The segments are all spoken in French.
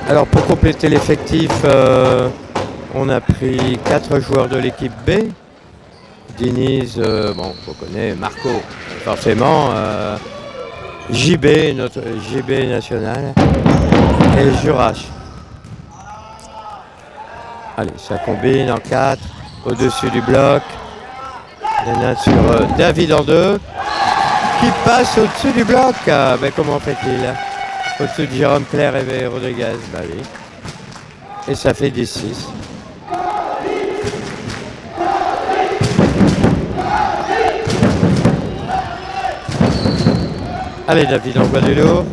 Alors pour compléter l'effectif, on a pris 4 joueurs de l'équipe B. Diniz, bon, on connaît, Marco, forcément, JB, notre JB national, et Jurash. Allez, ça combine en 4, au-dessus du bloc. Lénat sur David en 2, qui passe au-dessus du bloc. Ben, comment fait-il? Au-dessus de Jérôme Claire et Rodriguez, bah oui. Et ça fait 10-6. Allez, David envoie du lourd.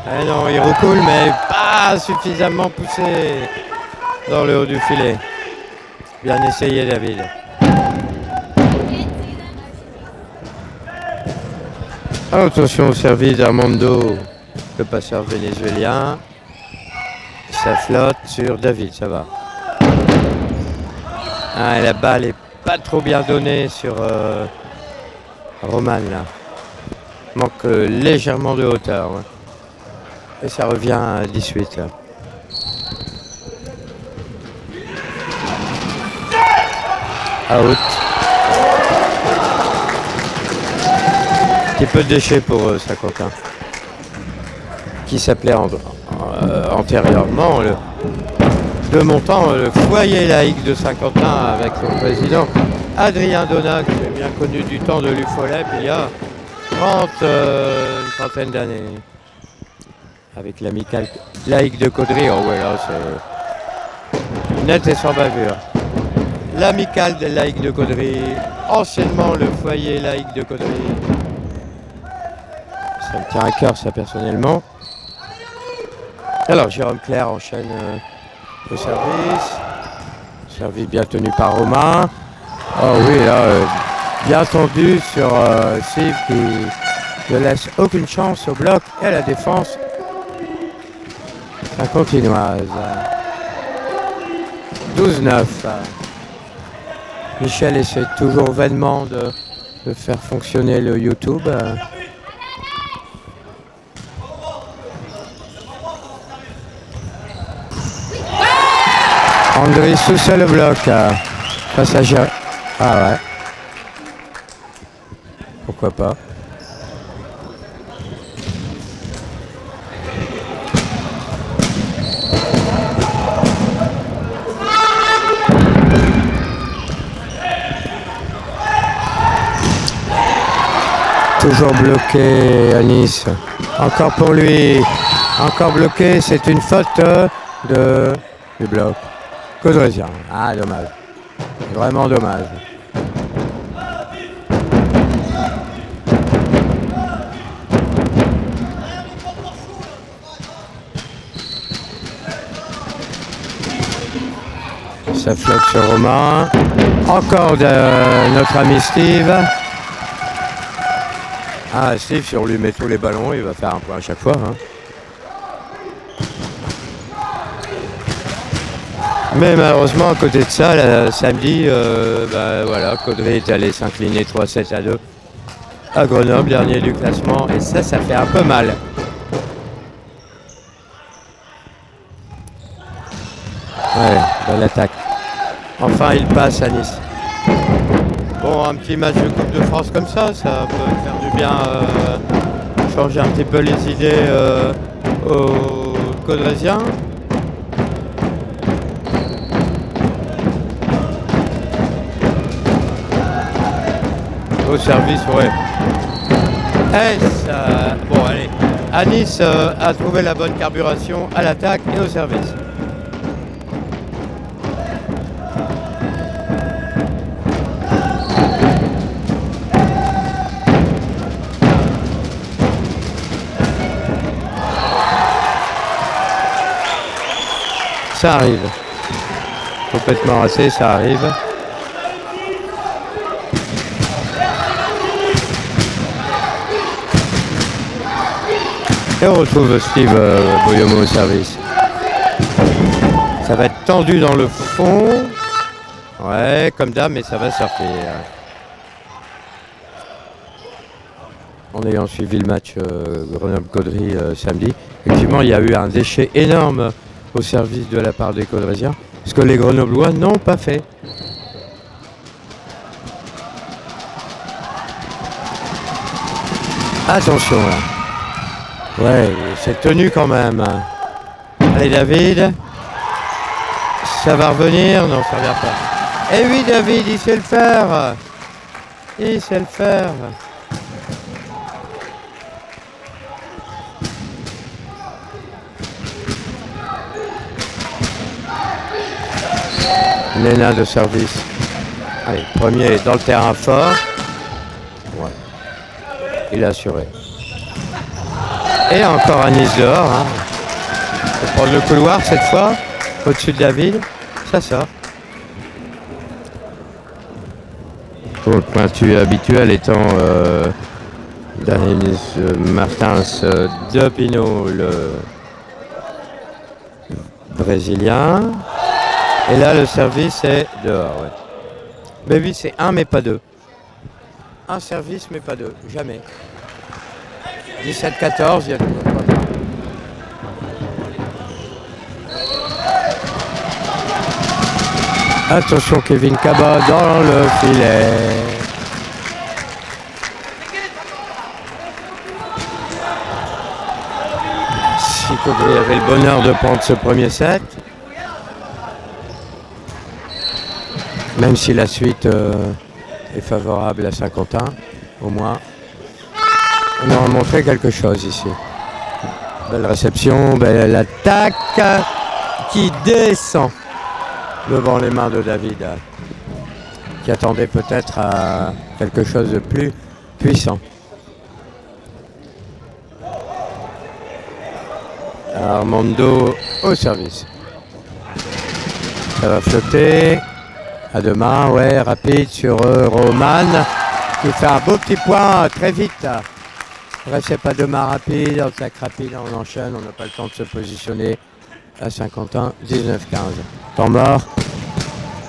Eh non, il recoule, mais pas suffisamment poussé dans le haut du filet. Bien essayé, David. Attention au service d'Armando, le passeur vénézuélien. Ça flotte sur David, ça va. Ah, la balle est pas trop bien donnée sur Roman là. Manque légèrement de hauteur. Ouais. Et ça revient à 18 là. Out. Un petit peu de déchet pour Saint-Quentin. Qui s'appelait antérieurement de mon temps le foyer laïque de Saint-Quentin avec son président Adrien Donat, qui est bien connu du temps de l'UFOLEP il y a une trentaine d'années. Avec l'amicale laïque de Caudry, oh ouais là c'est net et sans bavure. L'amicale des laïcs de Caudry, anciennement le foyer laïque de Caudry. Ça me tient à cœur ça personnellement. Alors Jérôme Claire enchaîne le service. Service bien tenu par Romain. Oh oui là, bien tendu sur Steve qui ne laisse aucune chance au bloc et à la défense. La continuoise. 12-9. Michel essaie toujours vainement de faire fonctionner le YouTube. André sous le bloc. Passage. Ah ouais. Pourquoi pas. Toujours bloqué à Nice. Encore pour lui. Encore bloqué. C'est une faute du bloc. Caudrésien. Ah, dommage. Vraiment dommage. Ça flotte sur Romain. Encore de notre ami Steve. Ah, Steve, si on lui met tous les ballons, il va faire un point à chaque fois. Hein. Mais malheureusement, à côté de ça, là, samedi, voilà, Caudry est allé s'incliner 3-7-2 à Grenoble, dernier du classement. Et ça fait un peu mal. Ouais, belle attaque. Enfin, il passe à Nice. Bon, un petit match de Coupe de France comme ça peut faire du bien, changer un petit peu les idées aux Caudrésiens. Au service, ouais. Bon, allez. À Nice a trouvé la bonne carburation à l'attaque et au service. Ça arrive. Complètement rassé, ça arrive. Et on retrouve Steve Boyomo au service. Ça va être tendu dans le fond. Ouais, comme d'hab, mais ça va sortir. en ayant suivi le match Grenoble-Caudry samedi. Effectivement, il y a eu un déchet énorme au service de la part des Caudrésiens, ce que les Grenoblois n'ont pas fait. Attention là. Ouais, c'est tenu quand même. Allez David. Ça va revenir? Non, ça ne revient pas. Eh oui David, il sait le faire. Il sait le faire. Néna de service. Allez, premier dans le terrain fort. Ouais. Il a assuré. Et encore un Nice dehors. Hein. Il faut prendre le couloir cette fois. Au-dessus de David. Ça sort. Pour le pointu habituel étant Daniel Martins de Pinot, le Brésilien. Et là, le service est dehors. Ouais. Mais oui, c'est un, mais pas deux. Un service, mais pas deux. Jamais. 17-14, il y a toujours pas. Attention, Kevin Kaba dans le filet. Si Caudry avait le bonheur de prendre ce premier set, même si la suite est favorable à Saint-Quentin, au moins, on aura montré quelque chose ici. Belle réception, belle attaque qui descend devant les mains de David, qui attendait peut-être à quelque chose de plus puissant. Armando au service. Ça va flotter. À deux mains, ouais, rapide sur Roman, qui fait un beau petit point très vite. Bref, c'est pas deux mains rapides, en sac rapide, on enchaîne, on n'a pas le temps de se positionner. À Saint-Quentin, 19-15. Temps mort.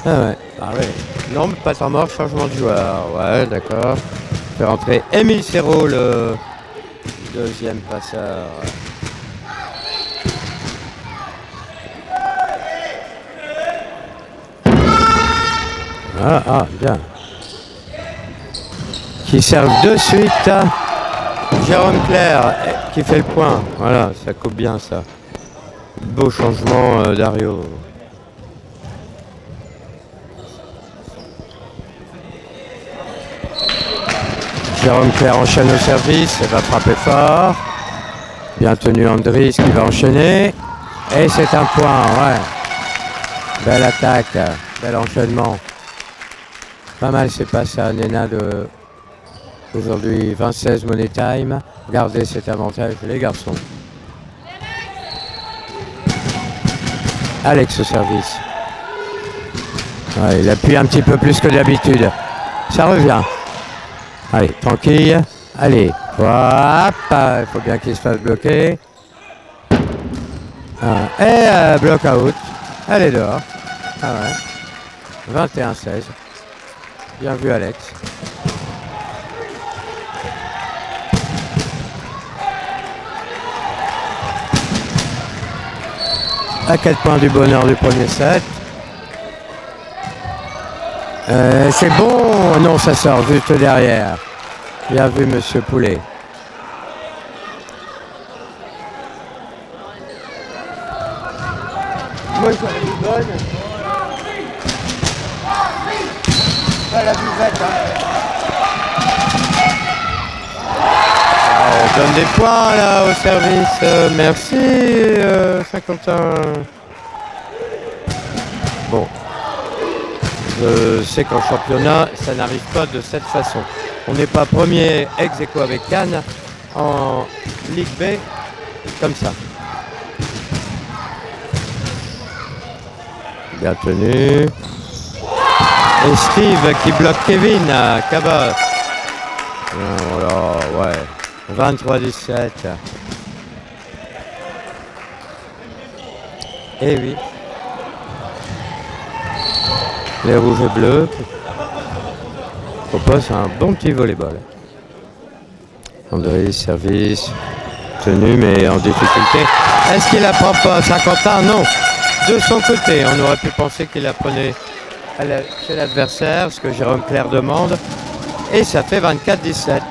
Ah ouais. Ah ouais. Non, mais pas temps mort, changement de joueur. Ouais, d'accord. Fait rentrer Émile Serrault, le deuxième passeur. Ah, bien. Qui servent de suite. Jérôme Claire, qui fait le point. Voilà, ça coupe bien ça. Beau changement Dario. Jérôme Claire enchaîne au service, elle va frapper fort. Bien tenu Andris qui va enchaîner. Et c'est un point, ouais. Belle attaque, bel enchaînement. Pas mal c'est passé à Néna de aujourd'hui 20-16 Money Time. Gardez cet avantage les garçons. Alex au service. Ouais, il appuie un petit peu plus que d'habitude. Ça revient. Allez, tranquille. Allez, hop. Il faut bien qu'il se fasse bloquer. Et block out. Elle est dehors. Ah ouais. 21-16. Bien vu Alex. À 4 points du bonheur du premier set. C'est bon. Non, ça sort juste derrière. Bien vu, monsieur Poulet. Moi, j'aurais une bonne. La buvette, on donne des points là au service. Merci Saint-Quentin. Bon. Je sais qu'en championnat, ça n'arrive pas de cette façon. On n'est pas premier ex aequo avec Cannes en Ligue B comme ça. Bien tenu. Et Steve qui bloque Kevin à Kaba. Oh là, ouais. 23-17. Et oui. Les rouges et bleus proposent un bon petit volleyball. André, service, tenu, mais en difficulté. Est-ce qu'il apprend pas Saint-Quentin? Non. De son côté, on aurait pu penser qu'il apprenait chez l'adversaire, ce que Jérôme Claire demande. Et ça fait 24-17.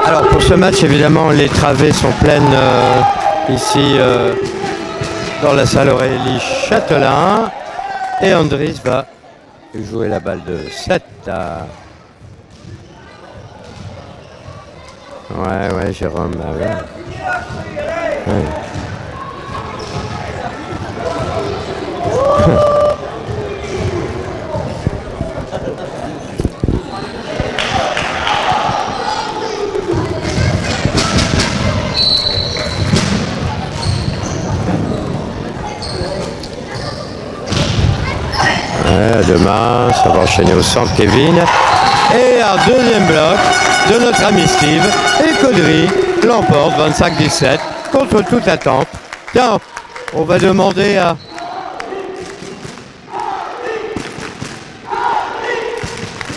Alors pour ce match, évidemment, les travées sont pleines ici dans la salle Aurélie Châtelain. Et Andris va jouer la balle de 7 à... Ouais, Jérôme, bah ouais. Ouais. Demain, ça va enchaîner au centre Kevin. Et un deuxième bloc de notre ami Steve. Et Caudry l'emporte 25-17 contre toute attente. Tiens, on va demander à...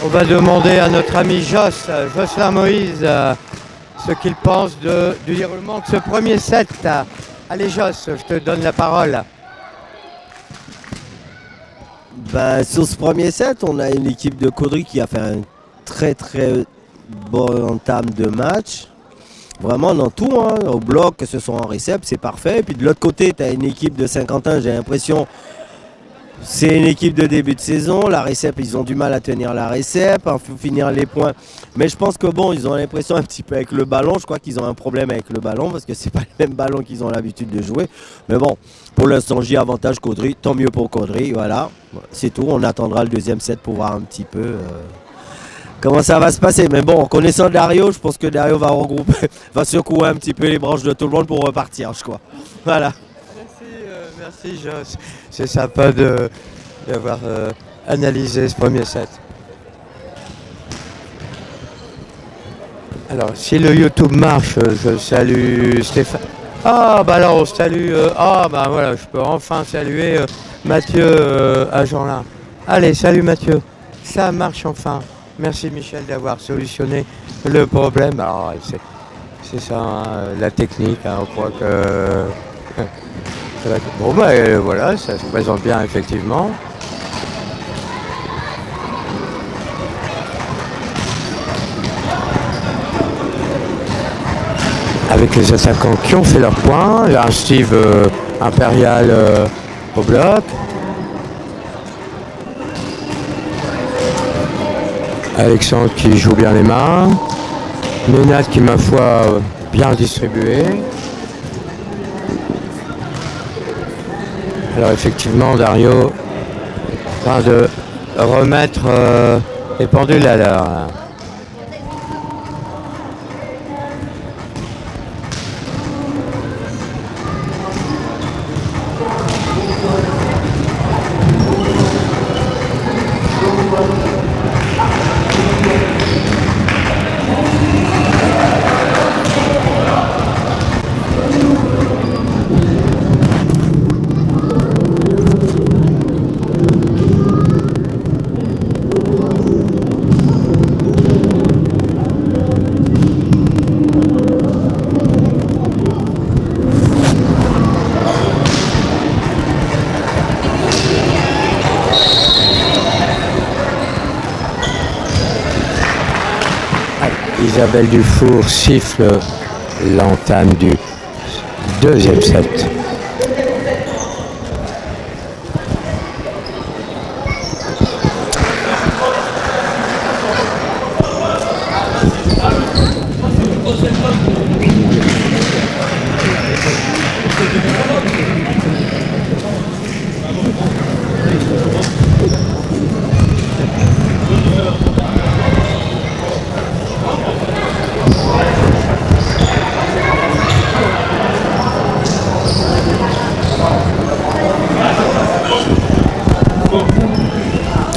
On va demander à notre ami Jocelyn Moïse, ce qu'il pense du déroulement de ce premier set. Allez Joss, je te donne la parole. Bah, sur ce premier set, on a une équipe de Caudry qui a fait un très très bon entame de match. Vraiment dans tout, hein, au bloc, que ce soit en récep, c'est parfait. Et puis de l'autre côté, tu as une équipe de Saint-Quentin, j'ai l'impression, c'est une équipe de début de saison. La récep, ils ont du mal à tenir la récep, à finir les points. Mais je pense que bon, ils ont l'impression un petit peu avec le ballon. Je crois qu'ils ont un problème avec le ballon parce que c'est pas le même ballon qu'ils ont l'habitude de jouer. Mais bon, pour l'instant, j'ai avantage Caudry. Tant mieux pour Caudry, voilà. C'est tout. On attendra le deuxième set pour voir un petit peu comment ça va se passer. Mais bon, en connaissant Dario, je pense que Dario va regrouper, va secouer un petit peu les branches de tout le monde pour repartir, je crois. Voilà. Merci Joss. C'est sympa d'avoir analysé ce premier set. Alors, si le YouTube marche, je salue Stéphane. Ah, bah alors, on salue... bah voilà, je peux enfin saluer Mathieu à Jean-Lin. Allez, salut Mathieu. Ça marche enfin. Merci Michel d'avoir solutionné le problème. Alors, c'est ça, hein, la technique. Hein, on croit que... Bon, bah voilà, ça se présente bien, effectivement. Avec les attaquants qui ont fait leur point. Il y a un Steve impérial au bloc. Alexandre qui joue bien les mains. Ménat qui, ma foi, bien distribué. Alors effectivement, Dario est en train de remettre les pendules à l'heure. Isabelle Dufour siffle l'entame du deuxième set.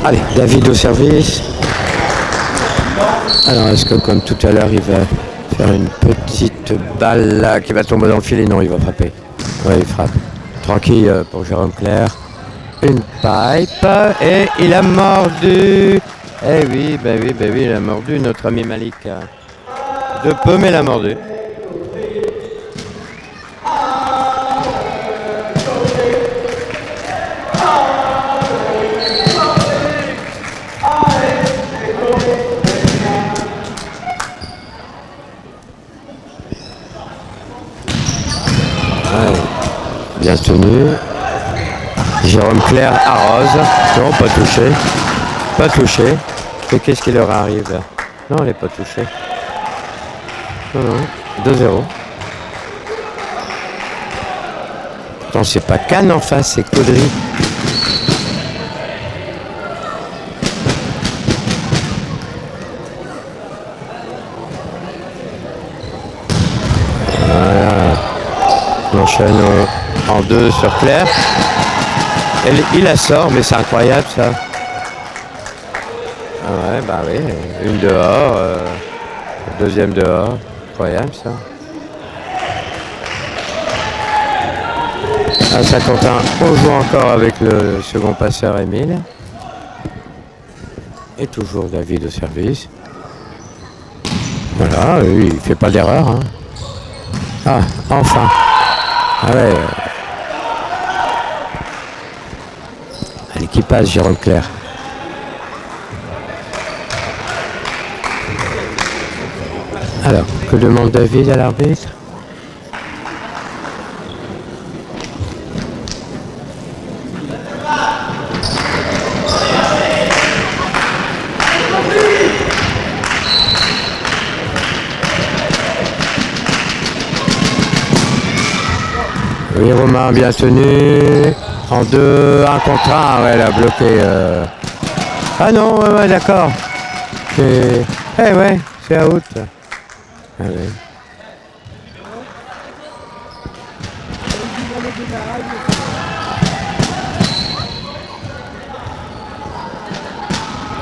Allez, David au service. Alors, est-ce que comme tout à l'heure, il va faire une petite balle là qui va tomber dans le filet? Non, il va frapper. Ouais, il frappe. Tranquille pour Jérôme Clair. Une pipe et il a mordu. Eh oui, oui, il a mordu notre ami Malik. De peu, mais il a mordu. Ouais, bien tenu. Jérôme Clair arrose. Non, pas touché. Pas touché. Et qu'est-ce qui leur arrive là? Non, elle n'est pas touchée. Non, non. 2-0. Attends, c'est pas Cannes en face, c'est Caudry. Voilà. On enchaîne en 2 sur Claire. Il la sort, mais c'est incroyable ça. Ah ouais, bah oui. Une dehors, deuxième dehors. Incroyable ça. À Saint-Quentin, on joue encore avec le second passeur Émile. Et toujours David au service. Voilà, il ne fait pas d'erreur. Hein. Ah, enfin. Ah ouais. Allez, qui passe, Jérôme Clair. Alors, que demande David à l'arbitre? Oui, Romain, bien tenu. En 2, 1 contre 1. Ouais, elle a bloqué. Ah non, ouais, d'accord. Ouais, c'est out. Ah ouais.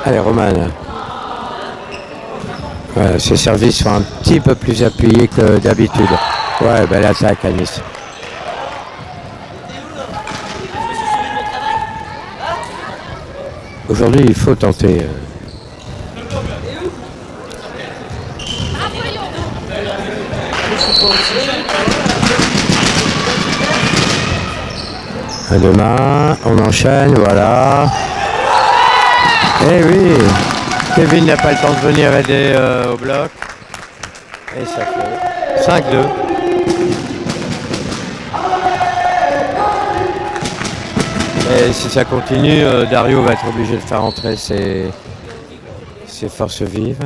Allez, Romain. Voilà, ses services sont un petit peu plus appuyés que d'habitude. Ouais, belle attaque à Nice. Aujourd'hui, il faut tenter. À demain, on enchaîne, voilà. Eh oui, Kevin n'a pas le temps de venir aider au bloc. Et ça fait 5-2. Et si ça continue, Dario va être obligé de faire entrer ses forces vives.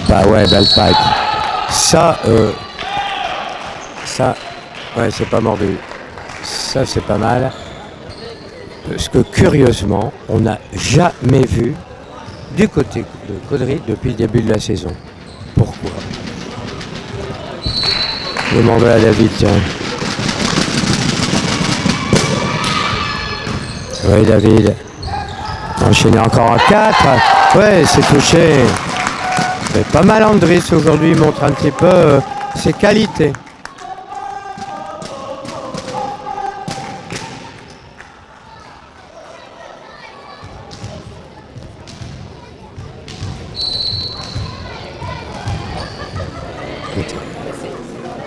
Bah ouais, belle pipe. Ça, ouais, c'est pas mordu. Ça, c'est pas mal. Parce que curieusement, on n'a jamais vu du côté de Caudry depuis le début de la saison. Pourquoi? Demandez à David, tiens. Oui, David. Enchaîner encore à 4. Ouais, c'est touché. Mais pas mal, Andris, aujourd'hui, il montre un petit peu ses qualités.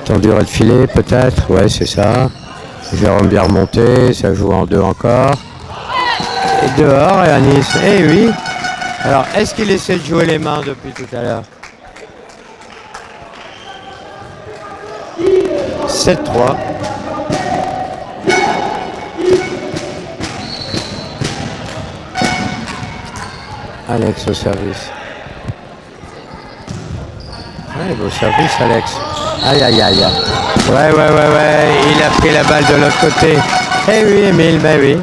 Tendu à le filet, peut-être. Ouais, c'est ça. Jérôme bien remonté. Ça joue en 2 encore. Et dehors, et à Nice. Eh oui. Alors, est-ce qu'il essaie de jouer les mains depuis tout à l'heure? 7-3. Alex au service. Ouais, beau service, Alex. Aïe, aïe, aïe. Ouais. Il a pris la balle de l'autre côté. Eh oui, Émile, mais oui.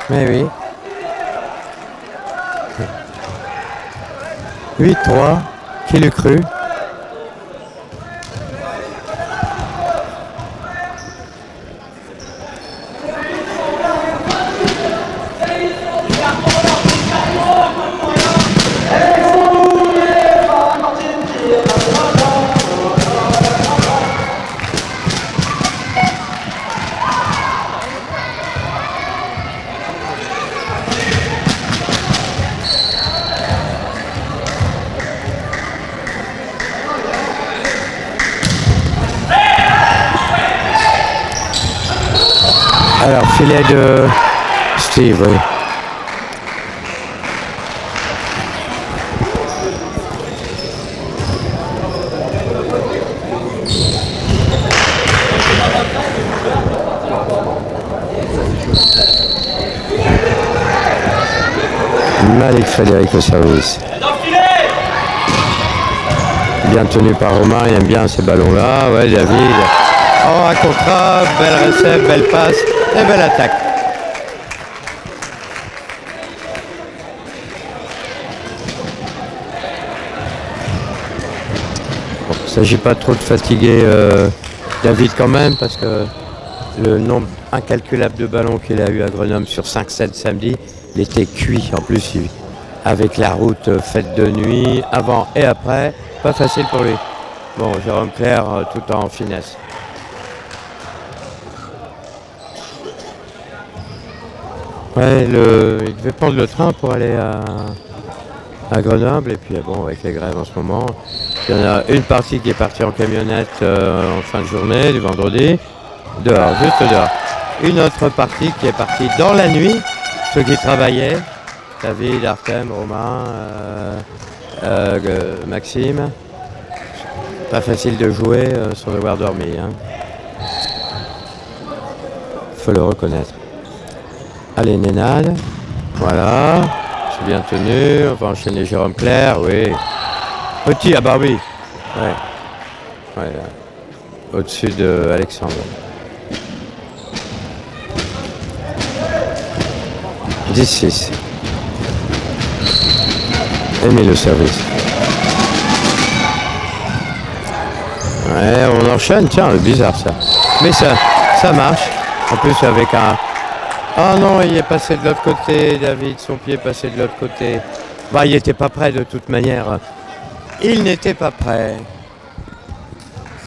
Mais oui. 8-3. Qui l'eût cru? Alors, filet de Steve, oui. Malik Frédéric au service. Bien tenu par Romain, il aime bien ces ballons-là. Ouais, David. Oh, un contrat, belle recette, belle passe et belle attaque. Bon, il ne s'agit pas trop de fatiguer David quand même, parce que le nombre incalculable de ballons qu'il a eu à Grenoble sur 5-7 samedi, il était cuit. En plus, avec la route faite de nuit, avant et après, pas facile pour lui. Bon, Jérôme Clair tout en finesse. Ouais, il devait prendre le train pour aller à Grenoble. Et puis bon, avec les grèves en ce moment, il y en a une partie qui est partie en camionnette en fin de journée, du vendredi, dehors, juste dehors. Une autre partie qui est partie dans la nuit, ceux qui travaillaient, David, Artem, Romain, Maxime. Pas facile de jouer sans devoir dormir. Hein. Faut le reconnaître. Allez, Nénade. Voilà. C'est bien tenu. On va enchaîner Jérôme Clair. Oui. Petit, ah bah oui. Ouais. Ouais, au-dessus de Alexandre. 10-6. Aimez le service. Ouais, on enchaîne. Tiens, bizarre ça. Mais ça marche. En plus avec un... Ah non, il est passé de l'autre côté, David, son pied est passé de l'autre côté. Bah, il n'était pas prêt de toute manière. Il n'était pas prêt.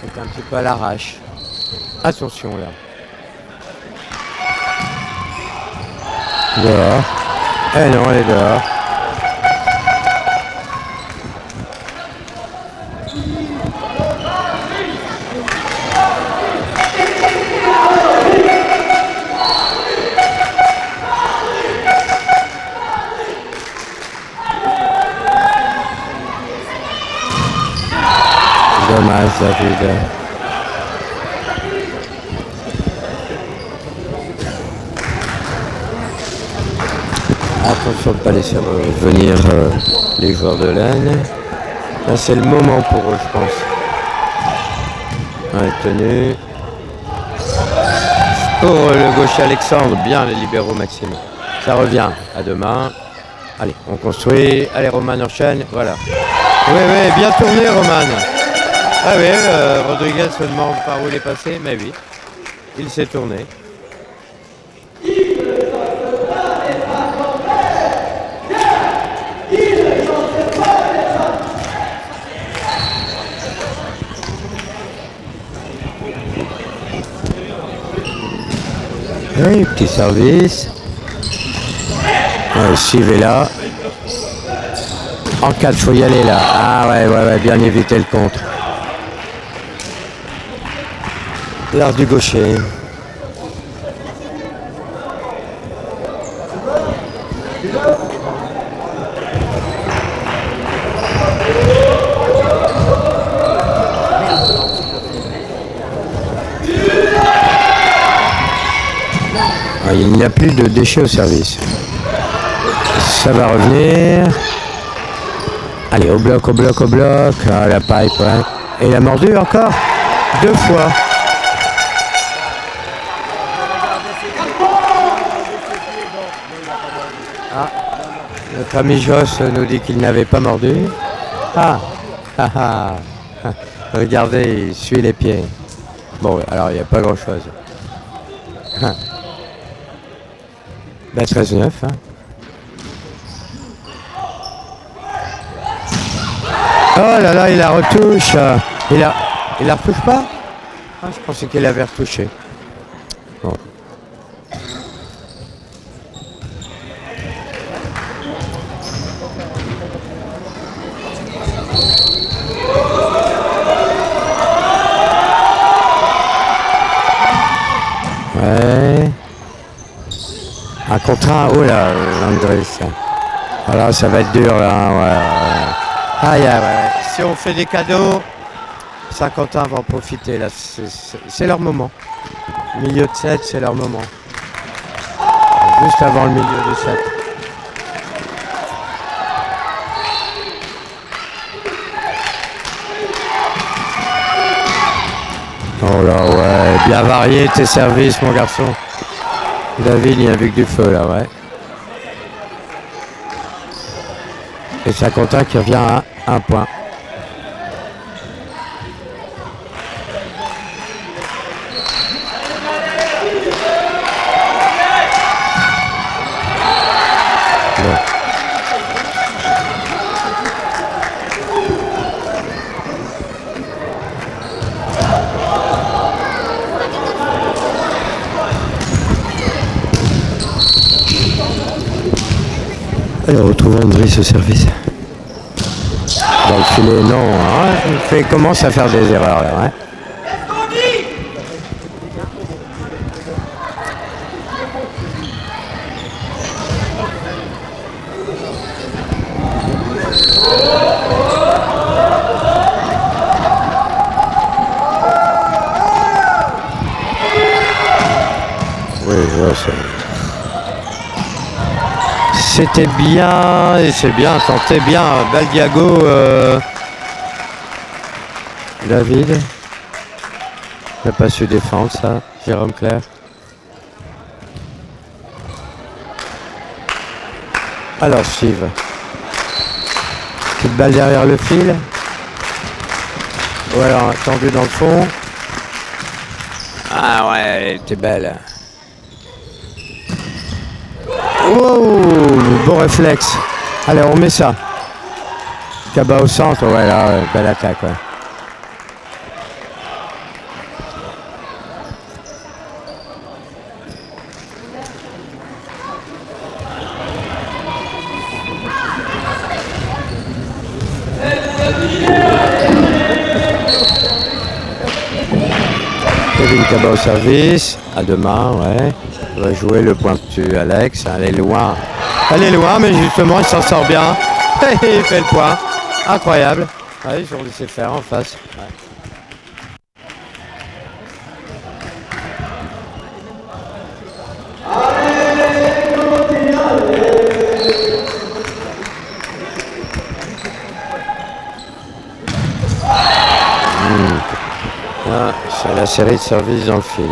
C'est un petit peu à l'arrache. Attention là. Dehors. Eh non, elle est dehors. Dommage, David. Attention de ne pas laisser venir les joueurs de l'Aisne. Là, c'est le moment pour eux, je pense. Ouais, tenu. Pour le gaucher Alexandre, bien les libéraux Maxime. Ça revient. À demain. Allez, on construit. Allez, Roman enchaîne. Voilà. Oui, oui, bien tourné, Roman. Ah oui, Rodriguez se demande par où il est passé, mais oui, il s'est tourné. Oui, petit service. Ouais, Steve est là. En 4, faut y aller là. Ah ouais, bien éviter le contre. L'art du gaucher. Ah, il n'y a plus de déchets au service. Ça va revenir. Allez, au bloc. Ah, la pipe, ouais. Et la mordue encore 2 fois. Ah, notre ami Joss nous dit qu'il n'avait pas mordu. Regardez, il suit les pieds. Bon, alors il n'y a pas grand-chose. Ben 13-9. Hein. Oh là là, il la retouche. Il la retouche pas? Ah, je pensais qu'il avait retouché. Bon. Ouais. Un contrat, oh là, Andrés. Alors ça va être dur là, ouais. Aïe, ouais. Si on fait des cadeaux, Saint-Quentin va en profiter là, c'est leur moment. Milieu de 7, c'est leur moment. Juste avant le milieu de 7. Oh là, ouais, bien varié tes services, mon garçon. David, il y a vu que du feu là, ouais. Et Saint-Quentin qui revient à 1 point. Alors, retrouvons André ce service. Dans le filet, non. Hein, il commence à faire des erreurs là. Ouais. Oui, ouais, c'était bien, et c'est bien, tenté bien, Baldiago, David, n'a pas su défendre ça, Jérôme Claire. Alors Steve, petite balle derrière le fil, ou alors tendu dans le fond. Ah ouais, elle était belle. Oh, bon réflexe. Allez, on met ça. Cabas au centre, ouais, là, ouais, belle attaque, ouais. Kevin Cabas au service, à deux mains, ouais. Il va jouer le pointu, Alex. Elle est loin. Elle est loin, mais justement, il s'en sort bien. Il fait le point. Incroyable. Ouais, ils ont laissé faire en face. Ouais. Ah, c'est la série de services dans le fil.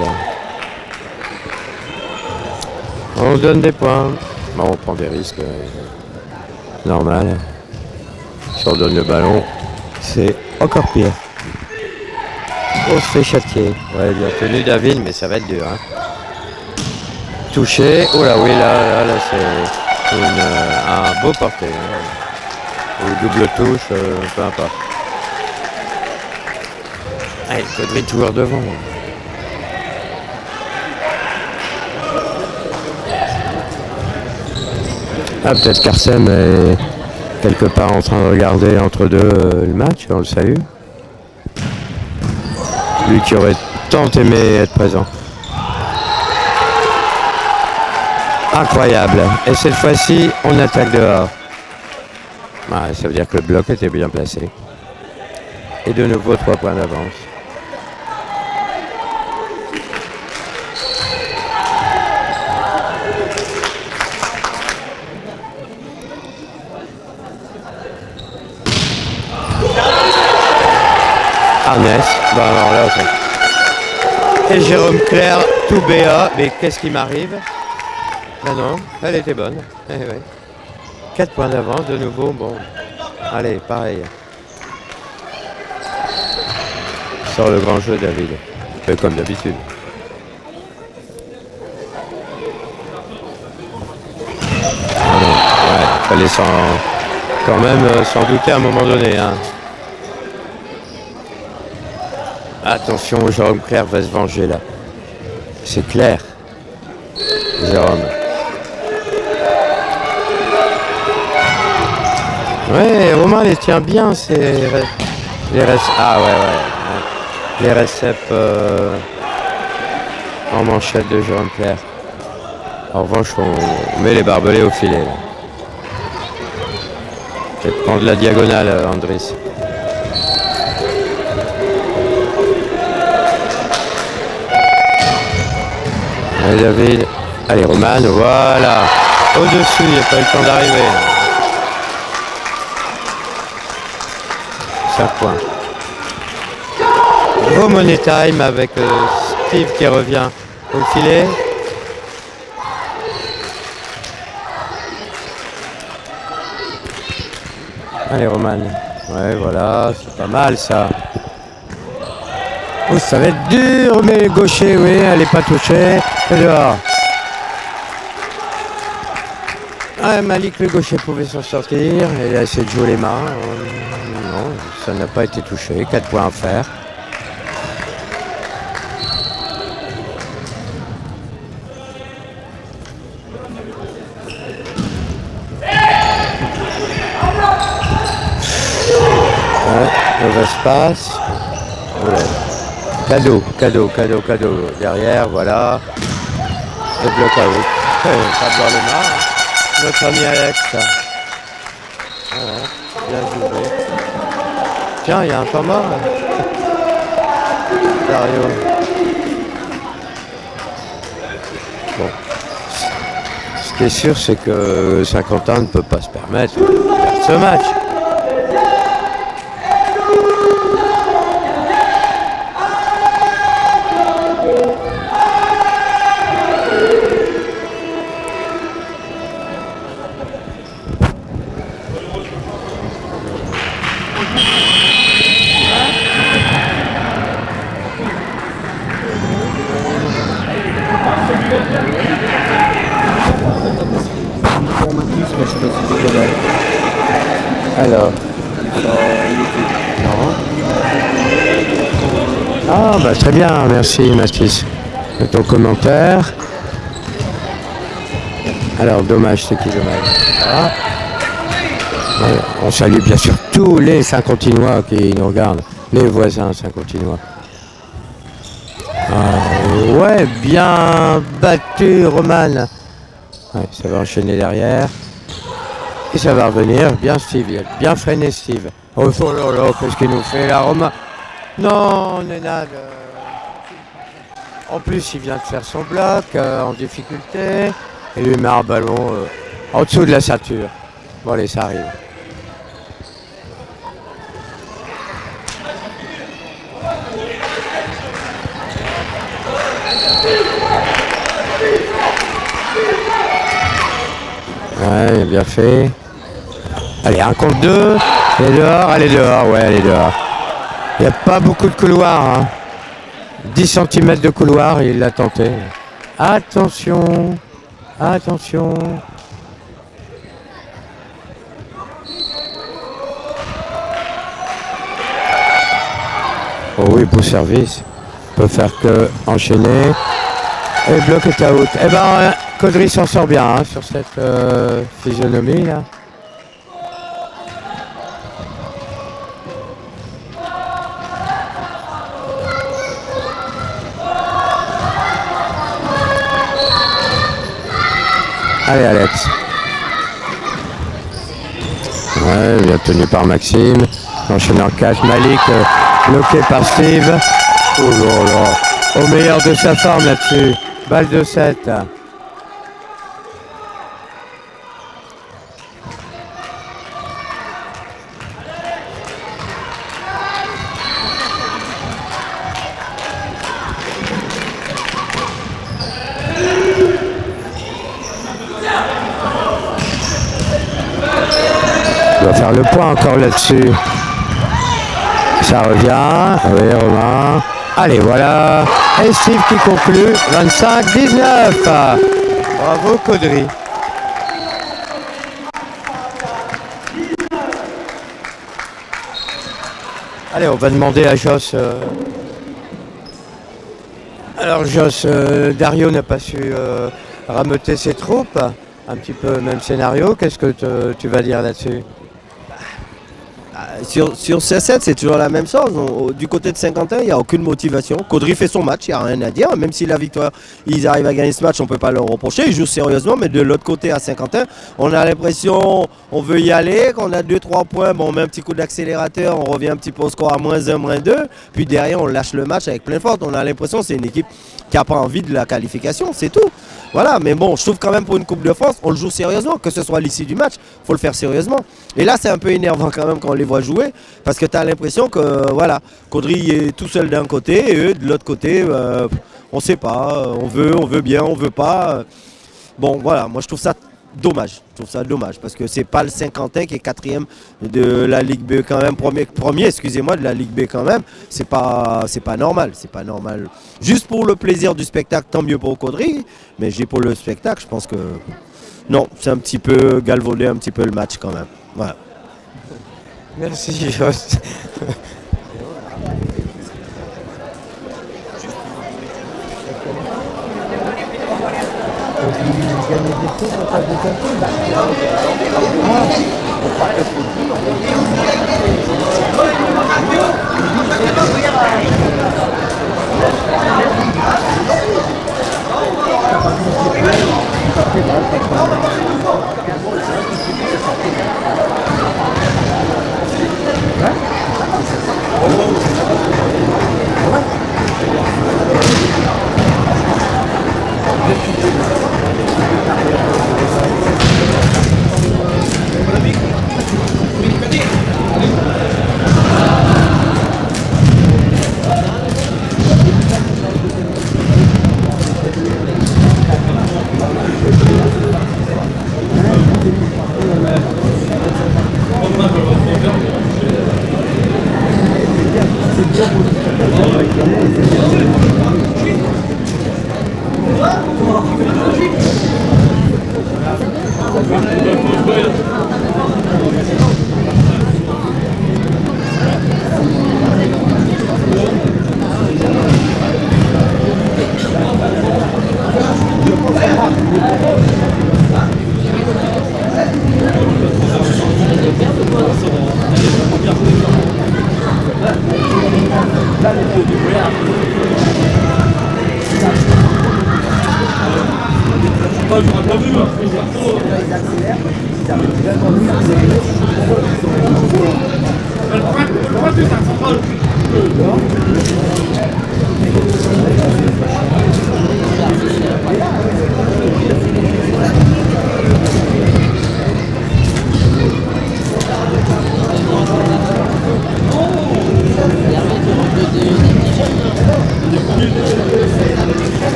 On donne des points. Bon, on prend des risques. Normal. Si on donne le ballon, c'est encore pire. On se fait châtier. Ouais, bien tenu David, mais ça va être dur. Hein. Touché. Oh là, oui, là c'est un beau porté. Hein. Ou double touche, peu importe. Ah, il faudrait toujours devant. Ah, peut-être qu'Arsène est quelque part en train de regarder entre deux le match, on le salue. Lui qui aurait tant aimé être présent. Incroyable. Et cette fois-ci, on attaque dehors. Ah, ça veut dire que le bloc était bien placé. Et de nouveau 3 points d'avance. Arnès, bon alors là c'est... Et Jérôme Claire, tout BA, mais qu'est-ce qui m'arrive? Ben non, elle était bonne. Eh ouais. 4 points d'avance de nouveau, bon. Allez, pareil. Sort le grand jeu David, comme d'habitude. Ah non, ouais, fallait quand même s'en douter à un moment donné. Hein. Attention, Jérôme Claire va se venger là. C'est clair. Jérôme. Ouais, Romain les tient bien, c'est les ah ouais. Les réceps en manchette de Jérôme Claire. En revanche, on met les barbelés au filet. Là. Je vais prendre la diagonale, Andris. Allez, David. Allez, Roman, voilà. Au-dessus, il n'y a pas eu le temps d'arriver. 5 points. Gros money time avec Steve qui revient au filet. Allez, Roman. Ouais, voilà, c'est pas mal ça. Oh, ça va être dur, mais gaucher, oui, elle n'est pas touchée. Et dehors. Ah, Malik, le gaucher, pouvait s'en sortir. Il a essayé de jouer les mains. Non, ça n'a pas été touché. 4 points à faire. Mauvaise passe. Cadeau derrière, voilà. Et bloc à haut. Pas dans les mains. Notre ami Alex. Voilà. Bien joué. Tiens, il y a un temps mort. Dario. Bon. Ce qui est sûr, c'est que Saint-Quentin ne peut pas se permettre de perdre ce match. Alors. Non. Ah bah très bien, merci Mathis de ton commentaire. Alors dommage, c'est qui dommage. Ah. Ouais, on salue bien sûr tous les Saint-Continois qui nous regardent, les voisins Saint-Continois. Ouais, bien battu Roman. Ouais, ça va enchaîner derrière. Et ça va revenir, bien Steve, il a bien freiné Steve. Oh là là, qu'est-ce qu'il nous fait là, Romain? Non, Nenad. En plus, il vient de faire son bloc en difficulté. Et lui met un ballon en dessous de la ceinture. Bon allez, ça arrive. Ouais, bien fait. Allez, 1 contre 2. Elle est dehors, elle est dehors, ouais, elle est dehors. Il n'y a pas beaucoup de couloirs. Hein. 10 cm de couloir, il l'a tenté. Attention. Attention. Oh oui, beau service. On peut faire que enchaîner. Et le bloc est out. Eh ben, Caudry s'en sort bien hein, sur cette physionomie là. Allez Alex. Ouais, bien tenu par Maxime. Enchaînant 4, Malik, bloqué par Steve. Oh là là. Au meilleur de sa forme là-dessus. Balle de 7. On va faire le point encore là-dessus. Ça revient. Oui, Romain. Allez, voilà. Et Steve qui conclut. 25-19. Bravo, Caudry. Allez, on va demander à Joss. Alors, Joss, Dario n'a pas su rameuter ses troupes. Un petit peu même scénario. Qu'est-ce que tu vas dire là-dessus? Sur C7, c'est toujours la même chose. Du côté de Saint-Quentin, il n'y a aucune motivation. Caudry fait son match, il n'y a rien à dire. Même si la victoire, ils arrivent à gagner ce match, on ne peut pas leur reprocher. Ils jouent sérieusement, mais de l'autre côté, à Saint-Quentin, on a l'impression on veut y aller. Quand on a 2-3 points, bon, on met un petit coup d'accélérateur, on revient un petit peu au score à -1, -2. Puis derrière, on lâche le match avec plein force. On a l'impression que c'est une équipe qui n'a pas envie de la qualification, c'est tout. Voilà, mais bon, je trouve quand même pour une Coupe de France, on le joue sérieusement, que ce soit à l'issue du match, il faut le faire sérieusement. Et là, c'est un peu énervant quand même quand on les voit jouer, parce que tu as l'impression que, voilà, Caudry est tout seul d'un côté, et eux, de l'autre côté, on ne sait pas, on veut bien, on veut pas. Bon, voilà, moi je trouve ça dommage. Je trouve ça dommage, parce que c'est pas le Saint-Quentin qui est 4e de la Ligue B quand même, premier, excusez-moi, de la Ligue B quand même. C'est pas normal, c'est pas normal. Juste pour le plaisir du spectacle, tant mieux pour Caudry, mais j'ai pour le spectacle, je pense que non, c'est un petit peu galvaudé un petit peu le match quand même. Voilà. Merci, Joss.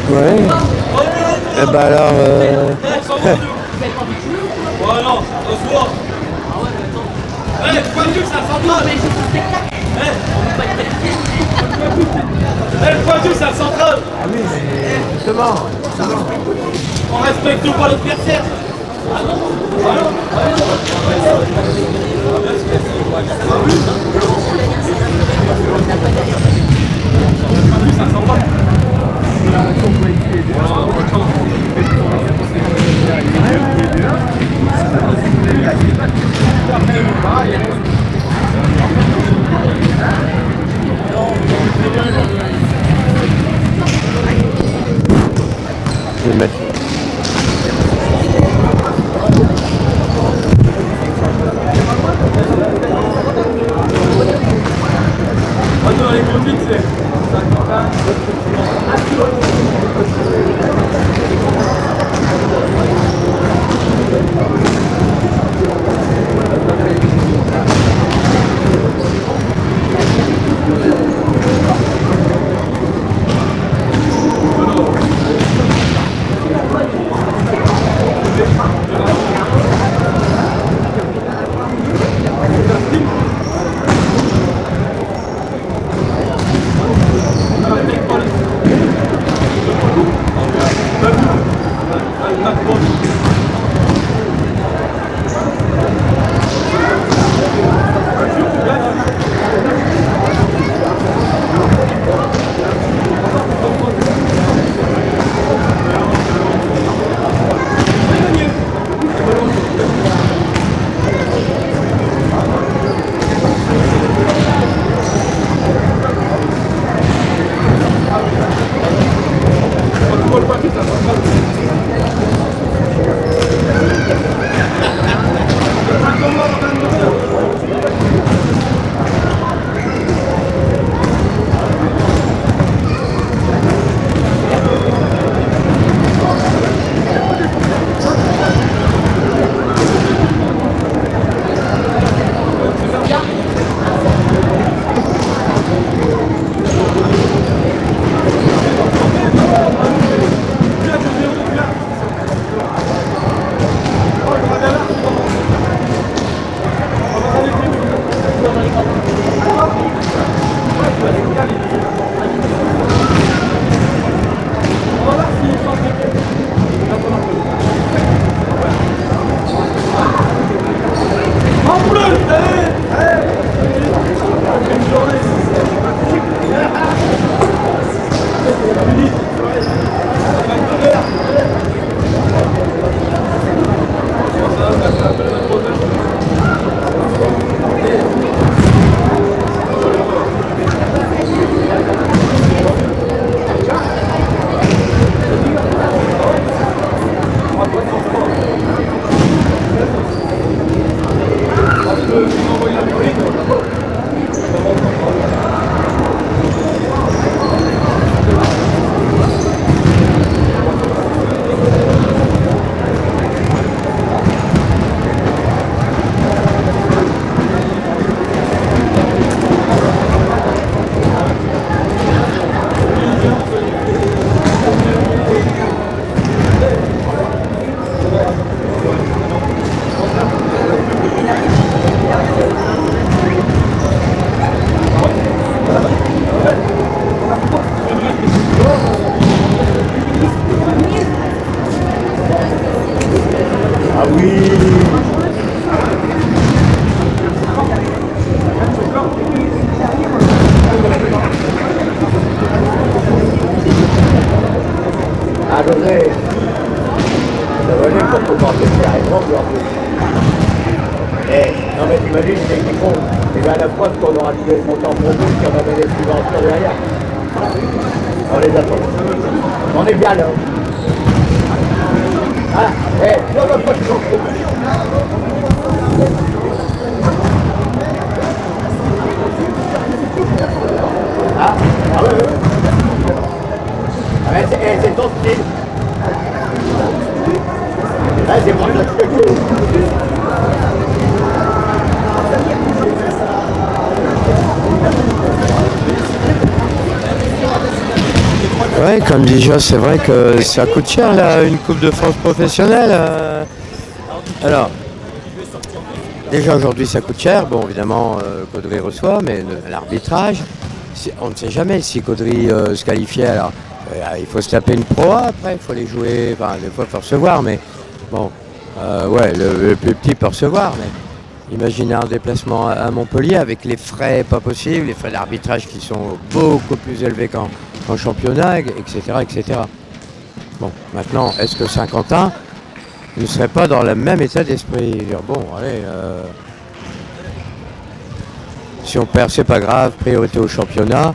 Ouais. Et bah alors. Voilà, reçois. Eh, quoi que ça centrale. Eh, quoi que ça centrale. Ah oui, mais justement. On respecte pas l'adversaire. Ah non. Ah non. Ça centrale. Je vais le mettre. donné, ça venait pour commencer à répondre en plus. Et, non mais t'imagines, c'est qu'ils font, et bien à la fois qu'on aura trouvé le montant pour nous, si on avait des subventions derrière. On les attend. On est bien là. Ah, non, non, pas de chance. Ah, oui, oui. Ah, c'est ton style. Ah, c'est pour ça que Ouais, comme dit Joss, c'est vrai que ça coûte cher là, une Coupe de France professionnelle. Alors, déjà aujourd'hui ça coûte cher. Bon, évidemment, Caudry reçoit, mais l'arbitrage, on ne sait jamais si Caudry se qualifiait. Alors, il faut se taper une pro A, après, il faut les jouer. Enfin, des fois, il faut recevoir, mais bon, ouais, le plus petit peut recevoir. Mais imaginez un déplacement à Montpellier avec les frais pas possibles, les frais d'arbitrage qui sont beaucoup plus élevés qu'en championnat, etc., etc. Bon, maintenant, est-ce que Saint-Quentin ne serait pas dans le même état d'esprit? Dire, bon, allez, si on perd, c'est pas grave, priorité au championnat.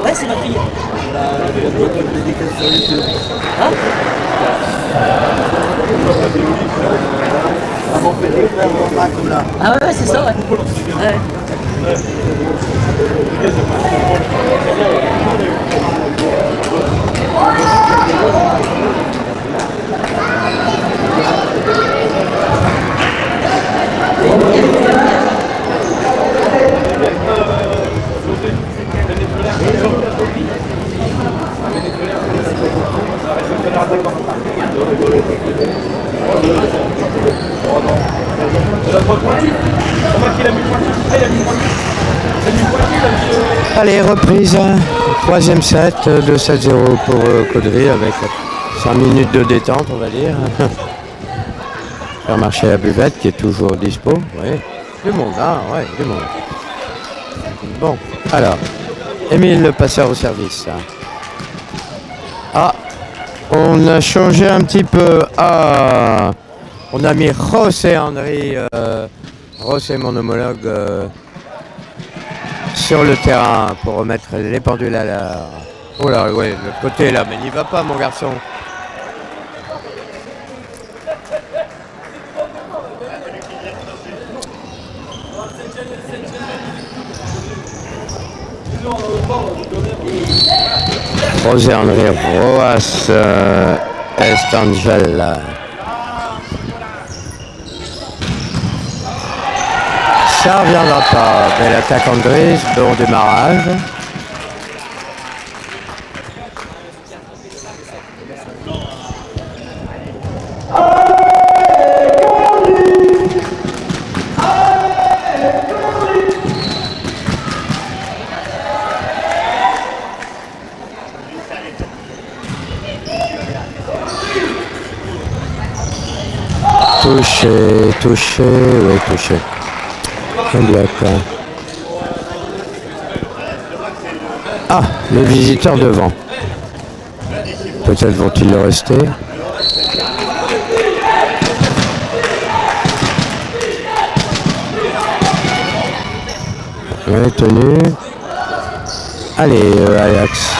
Ouais, c'est ma fille. Hein? Ah ouais, c'est ça, ouais. Ouais. Allez, reprise. Troisième set de 7-0 pour Caudry avec 5 minutes de détente, on va dire. Faire marcher la buvette qui est toujours dispo. Oui. Du monde, hein, ouais, du monde. Bon, alors, Émile le passeur au service. Ah, on a changé un petit peu. Ah, on a mis José Henry, José mon homologue, sur le terrain pour remettre les pendules à l'heure. Oh là, ouais, le côté là, mais n'y va pas mon garçon. José Henry Roas Estangel. Ça ne reviendra pas. Belle attaque Andrés, bon démarrage. Touché, oui, touché. Un bloc. Ah, les visiteurs devant. Peut-être vont-ils le rester. Oui, tenu. Allez, Alex,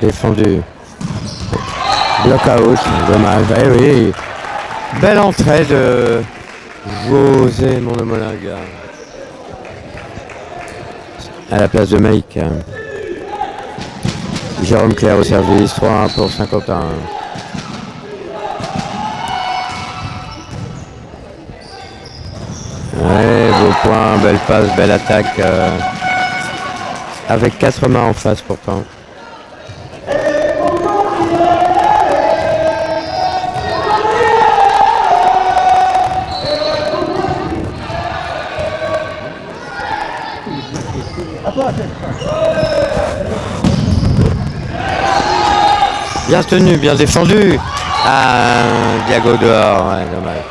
défendu. Block out, dommage. Eh oui, belle entrée de José, mon homologue, à la place de Mike. Jérôme Claire au service, 3-1 pour Saint-Quentin. Ouais, beau point, belle passe, belle attaque. Avec 4 mains en face pourtant. Bien tenu, bien défendu. Ah, Diago dehors, ouais, dommage.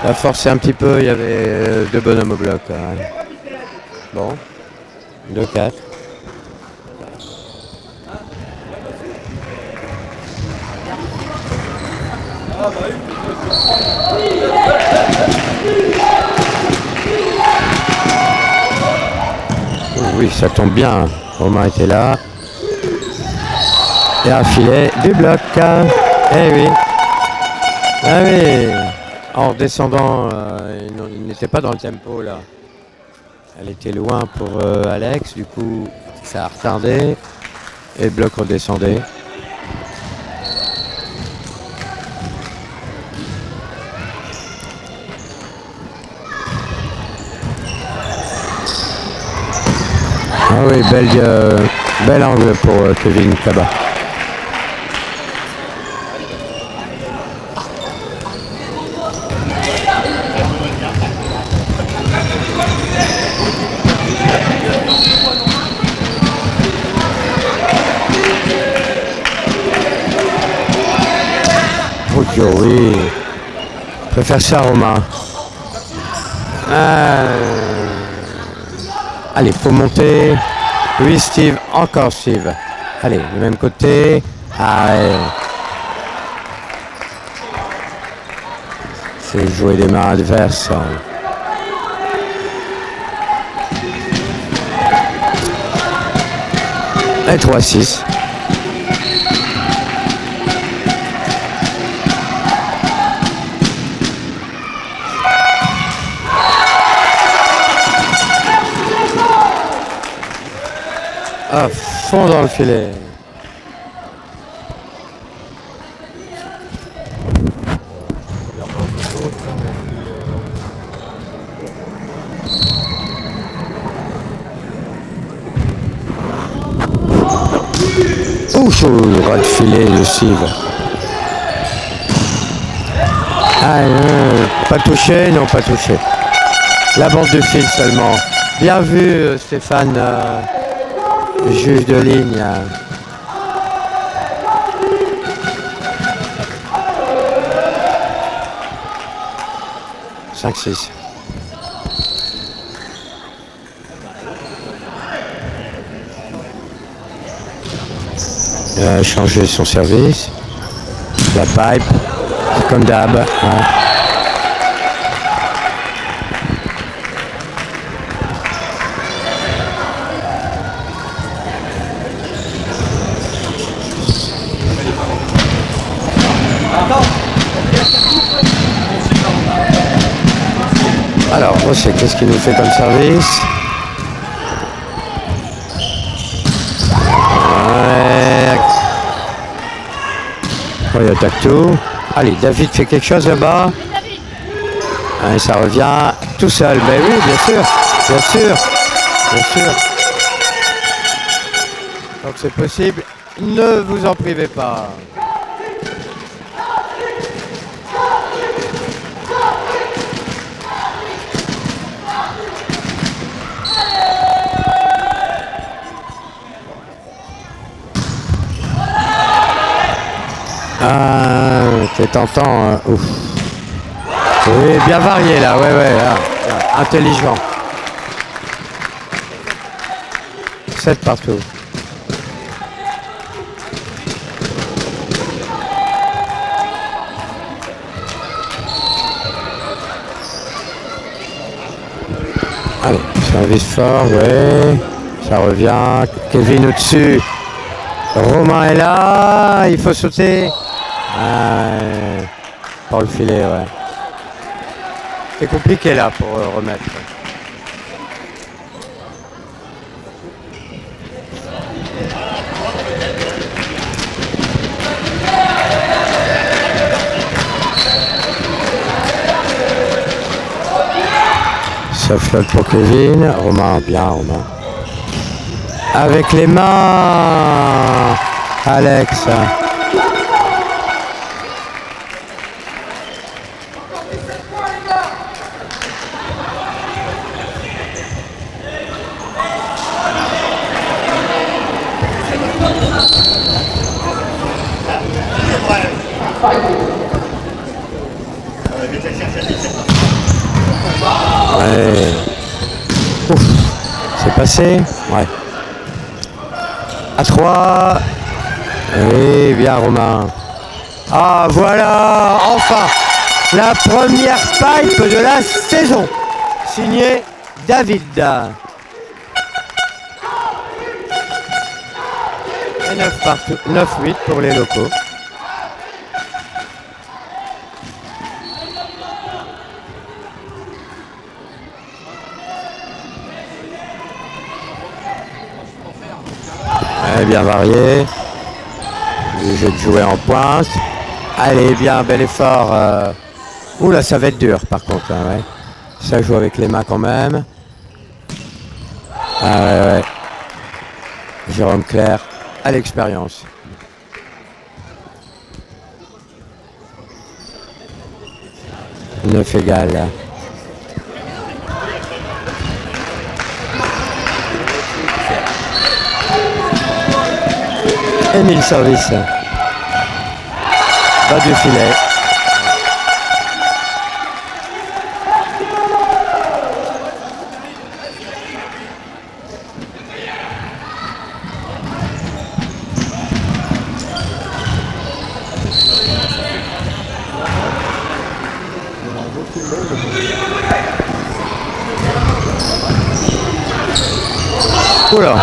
Il a forcé un petit peu, il y avait deux bonhommes au bloc. Ouais. Bon, 2-4. Oui, ça tombe bien. Romain était là. Et un filet du bloc. Eh oui. Ah oui. En descendant, il n'était pas dans le tempo là. Elle était loin pour Alex. Du coup, ça a retardé. Et le bloc redescendait. Ah oui, bel angle pour Kevin Kaba. Oh Dieu, oui. Je préfère ça, Romain. Allez, faut monter. Oui, Steve, encore Steve. Allez, du même côté. Allez. C'est jouer des mains adverses. Et 3-6. À fond dans le filet. Ouf, ras de filet le Steve. Ah non, pas touché, non pas touché. La bande de fil seulement. Bien vu Stéphane. Juge de ligne. 5-6. Il a changé son service. La pipe, comme d'hab. Ouais. Alors, Rosset, qu'est-ce qu'il nous fait comme service? Ouais. Oh, il attaque tout. Allez, David fait quelque chose là-bas. Et ça revient tout seul. Mais oui, bien sûr, bien sûr, bien sûr. Donc c'est possible. Ne vous en privez pas. Ah, c'est tentant. Ouf. Oui, bien varié là, ouais, intelligent. 7 partout. Allez, service fort, ouais. Ça revient. Kevin au-dessus. Romain est là. Il faut sauter. Pour le filet, ouais. C'est compliqué là pour remettre. Ça flotte pour Kevin. Romain, bien Romain. Avec les mains, Alex. Ouais. Ouf. C'est passé. Ouais. À 3. Oui, bien Romain. Ah voilà, enfin, la première pipe de la saison. Signé David. Et 9-8 pour les locaux. Ouais, bien varié. Le jeu de jouer en pointe. Allez, bien, bel effort. Oula, ça va être dur par contre. Hein, ouais. Ça joue avec les mains quand même. Ah ouais, ouais. Jérôme Claire à l'expérience. Neuf égal. Émile Service. Bas du filet. Oula.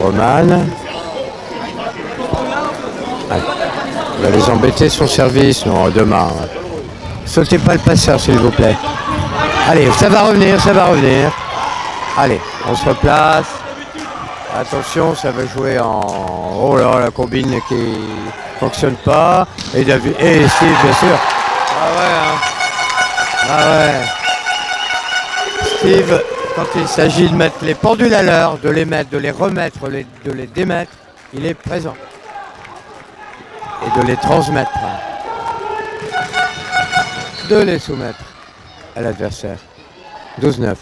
Roman. Ouais. On va les embêter son service. Non, demain. Sautez pas le passeur s'il vous plaît. Allez, ça va revenir, ça va revenir. Allez, on se replace. Attention, ça va jouer en... Oh là, la combine qui fonctionne pas. Et David... Et si, bien sûr. Ah ouais, hein. Ah ouais. Steve, quand il s'agit de mettre les pendules à l'heure, de les mettre, de les remettre, de les démettre, il est présent. Et de les transmettre. De les soumettre à l'adversaire. 12-9.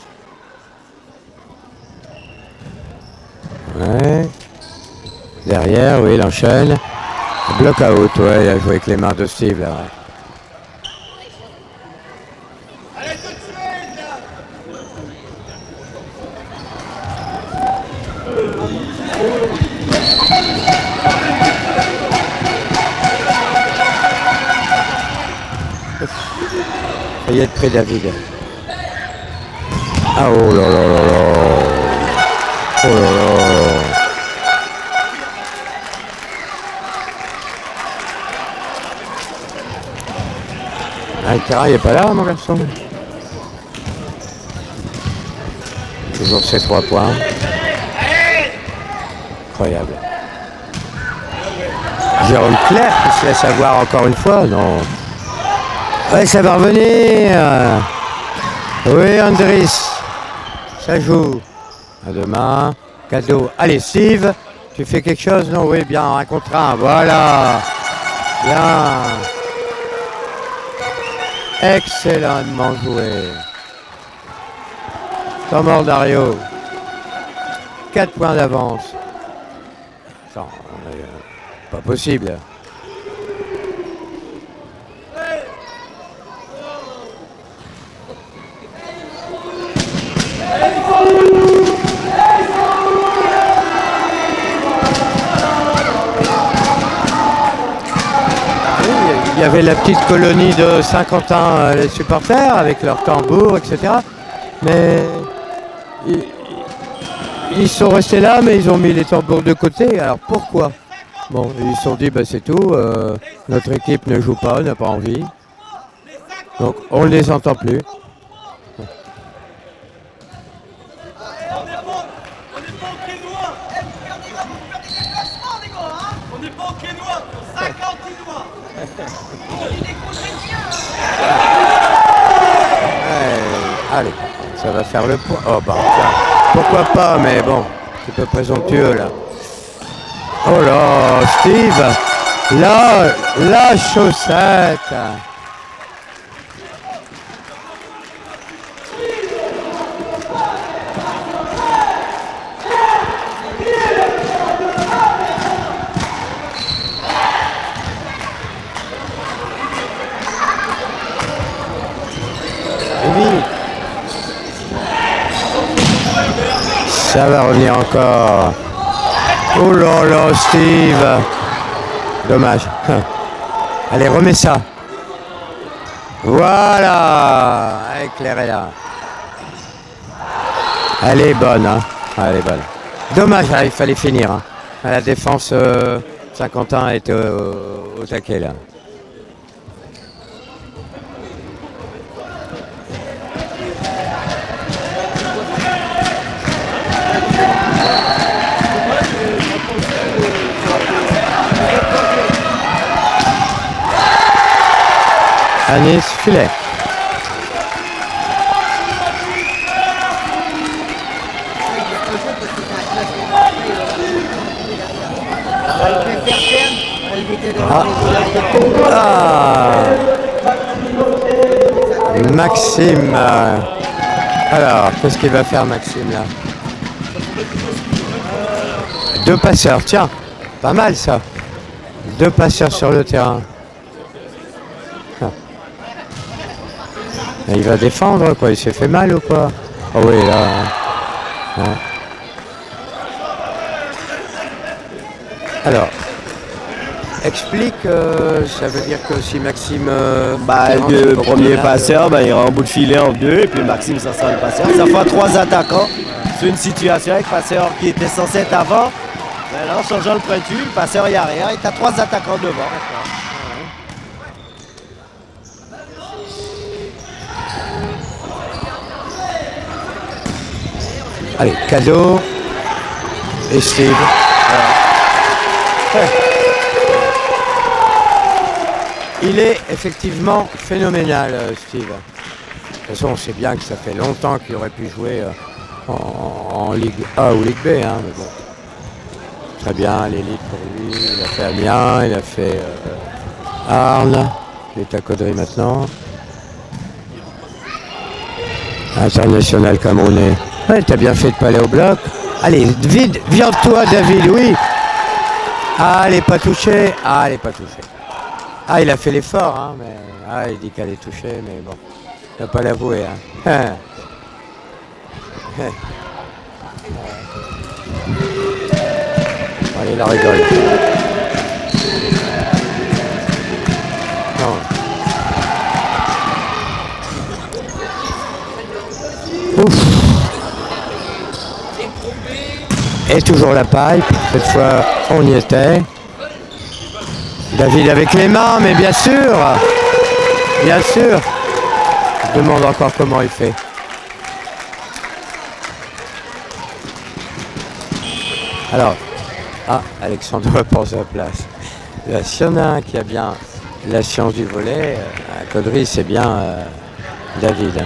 Ouais. Derrière, oui, il enchaîne. Bloc out, ouais, il a joué avec les mains de Steve là. Ouais. Ça y est, près David. Ah oh là là là là. Oh là là. Ah, le terrain il est pas là mon garçon. Toujours ces 3 points. Incroyable. Jérôme Claire qui se laisse avoir encore une fois, non. Ouais, ça va revenir. Oui, Andris. Ça joue. À demain. Cadeau. Allez, Steve. Tu fais quelque chose? Non, oui, bien, 1 contre 1. Voilà. Bien. Excellemment joué. Temps mort Dario. 4 points d'avance. Attends, pas possible. Il y avait la petite colonie de Saint-Quentin, les supporters, avec leurs tambours, etc. Mais ils sont restés là, mais ils ont mis les tambours de côté. Alors pourquoi? Bon, ils se sont dit, bah, c'est tout, notre équipe ne joue pas, n'a pas envie. Donc on ne les entend plus. Allez, ça va faire le point. Oh bah tiens, pourquoi pas, mais bon, c'est un peu présomptueux là. Oh là, Steve, La chaussette. Ça va revenir encore. Oh là là, Steve. Dommage. Allez, remets ça. Voilà. Éclairez là. Elle est bonne, hein. Elle est bonne. Dommage, il fallait finir. Hein. La défense Saint-Quentin était au taquet là. Anis filet. Maxime. Alors, qu'est-ce qu'il va faire Maxime là? 2 passeurs, tiens, pas mal ça. 2 passeurs sur le terrain. Il va défendre quoi, il s'est fait mal ou quoi? Oh oui là. Ouais. Alors, explique, ça veut dire que si Maxime... le premier passeur, il rend bout de filet en 2 et puis Maxime ça sera le passeur. Ça fait 3 attaquants. C'est une situation avec le passeur qui était censé être avant. Maintenant, changeant le pointu, le passeur y arrière, il a 3 attaquants devant. Allez, cadeau et Steve. Voilà. Il est effectivement phénoménal, Steve. De toute façon, on sait bien que ça fait longtemps qu'il aurait pu jouer en Ligue A ou Ligue B. Hein, mais bon. Très bien, l'élite pour lui. Il a fait Amiens, il a fait Arles. Il est à Caudry maintenant. International camerounais. Ouais, t'as bien fait de pas aller au bloc. Allez, vide, viens-toi David, oui. Ah, elle est pas touchée. Ah, elle est pas touchée. Ah, il a fait l'effort, hein, mais... Ah, il dit qu'elle est touchée, mais bon. Il va pas l'avouer, hein. Allez, il en rigole. Non. Ouf. Et toujours la pipe. Cette fois, on y était. David avec les mains, mais bien sûr. Bien sûr. Je demande encore comment il fait. Alors, Alexandre prend sa place. Là, s'il y en a un qui a bien la science du volet, à Caudry, c'est bien David.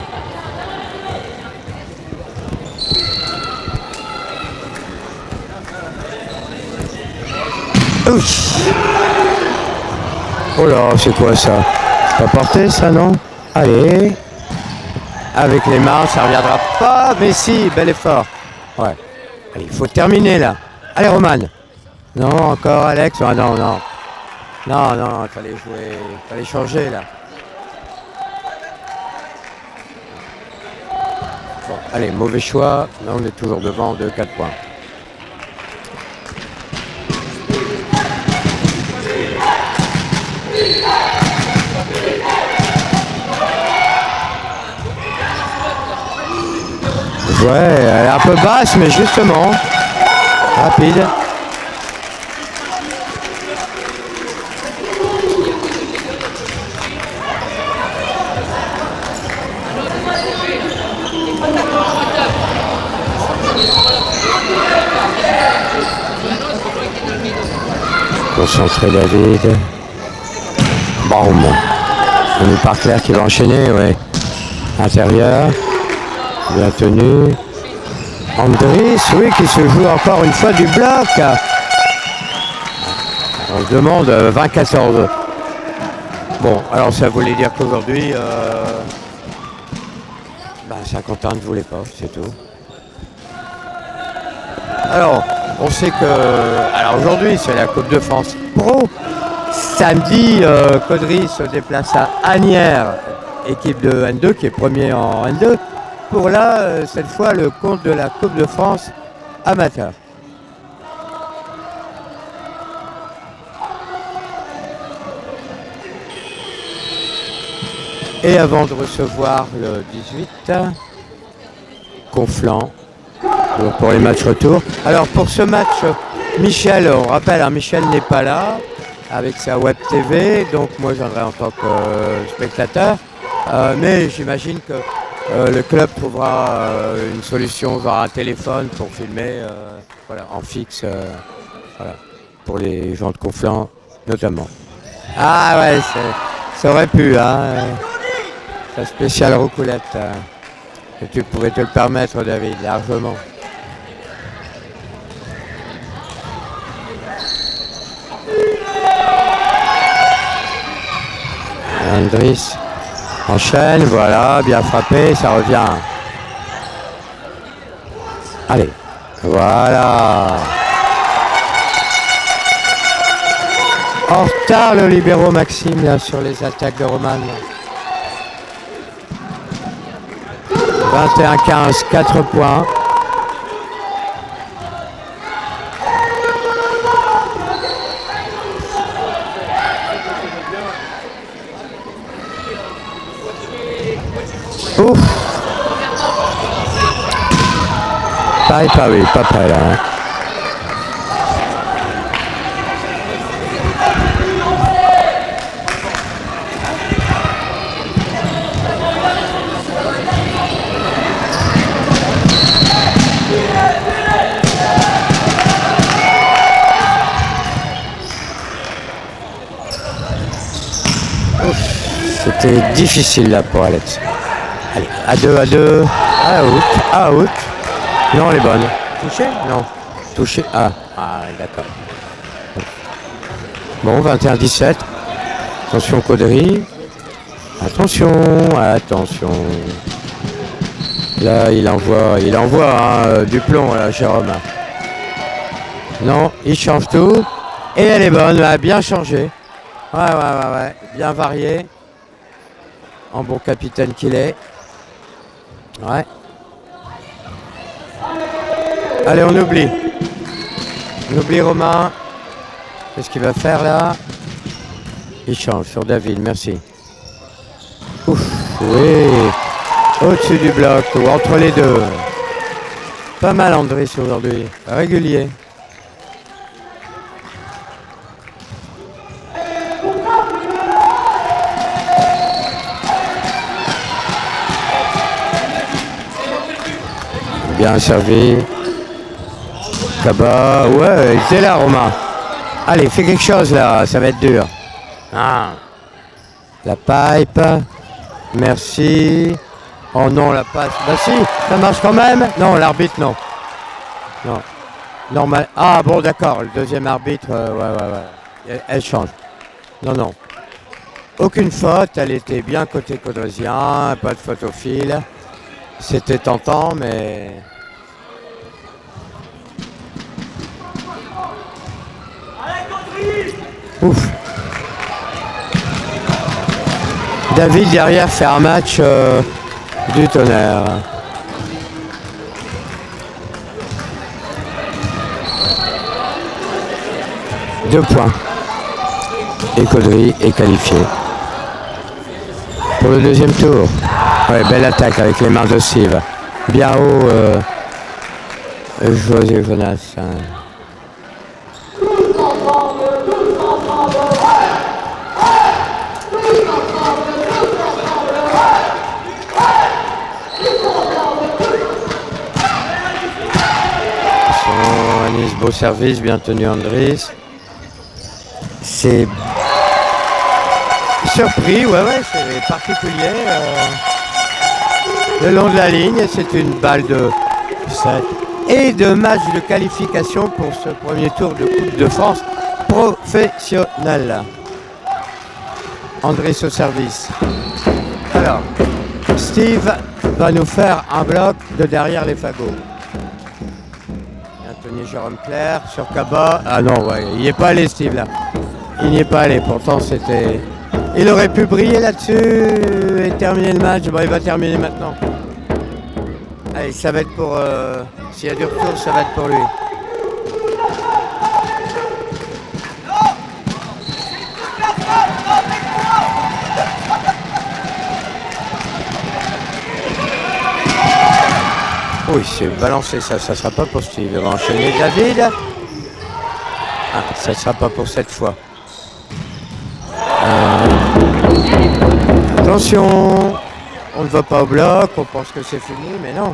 Ouf. Oh là, c'est quoi ça? Pas porté ça, non? Allez. Avec les mains, ça ne reviendra pas, mais si, bel effort. Ouais. Allez, il faut terminer là. Allez, Roman. Non, encore Alex. Ah, non, non. Non, non, il fallait jouer. Il fallait changer là. Bon, allez, mauvais choix. Là, on est toujours devant de 4 points. Ouais, elle est un peu basse, mais justement, rapide. Concentré David. Boum. On est par Claire qui va enchaîner, ouais. Intérieur. Bien tenu. Andris, oui, qui se joue encore une fois du bloc. On se demande 20-14. Bon, alors ça voulait dire qu'aujourd'hui, Saint-Quentin ne voulait pas, c'est tout. Alors, on sait que... Alors aujourd'hui, c'est la Coupe de France Pro. Samedi, Caudry se déplace à Asnières, équipe de N2 qui est premier en N2, pour là, cette fois, le compte de la Coupe de France amateur. Et avant de recevoir le 18, Conflans pour les matchs retour. Alors pour ce match, Michel, on rappelle, Michel n'est pas là avec sa web TV, donc moi je viendrai en tant que spectateur. Mais j'imagine que le club trouvera une solution, genre un téléphone pour filmer en fixe pour les gens de Conflans notamment. Ah ouais, ça aurait pu, sa spéciale roucoulette. Et tu pourrais te le permettre, David, largement. Andris enchaîne, voilà, bien frappé, ça revient. Allez, voilà. En retard le libéro Maxime là sur les attaques de Roman. 21-15, 4 points. Ouf. Pas près là. C'était difficile là pour Alex. Allez, à 2, out. Non, elle est bonne. Touché? Non. Touché? D'accord. Bon, 21-17. Attention Caudry. Attention. Là, il envoie du plomb, là, Jérôme. Non, il change tout. Et elle est bonne, elle a bien changé. Ouais. Bien varié. En bon capitaine qu'il est. Ouais. Allez, on oublie. On oublie Romain. Qu'est-ce qu'il va faire là? Il change sur David, merci. Ouf, oui. Au-dessus du bloc ou entre les deux. Pas mal Andris aujourd'hui. Régulier. Bien servi. Kaba. Ouais, c'est là Romain. Allez, fais quelque chose là, ça va être dur. La pipe. Merci. Oh non, la passe. Bah si, ça marche quand même. Non, l'arbitre, non. Non. Normal. Ah bon, d'accord, le deuxième arbitre, ouais. Elle change. Non. Aucune faute, elle était bien côté caudrésien, pas de faute au fil. C'était tentant, mais... Ouf. David derrière fait un match du tonnerre. Deux points. Et Caudry est qualifié pour le deuxième tour. Ouais, belle attaque avec les mains de Sive. Bien haut, José Jonas. Beau service, bien tenu Andris. C'est surpris, ouais, c'est particulier. Le long de la ligne, c'est une balle de 7 et de match de qualification pour ce premier tour de Coupe de France professionnel. Andris au service. Alors, Steve va nous faire un bloc de derrière les fagots. Anthony Jérôme Claire sur Kaba. Ah non, ouais, il n'y est pas allé Steve là. Il n'y est pas allé, pourtant c'était... Il aurait pu briller là-dessus et terminer le match. Bon, il va terminer maintenant. Allez, ça va être pour... s'il y a du retour, ça va être pour lui. Oui, c'est balancé, ça sera pas pour Steve. Il va enchaîner David. Ah, ça sera pas pour cette fois. Attention, on ne va pas au bloc, on pense que c'est fini, mais non.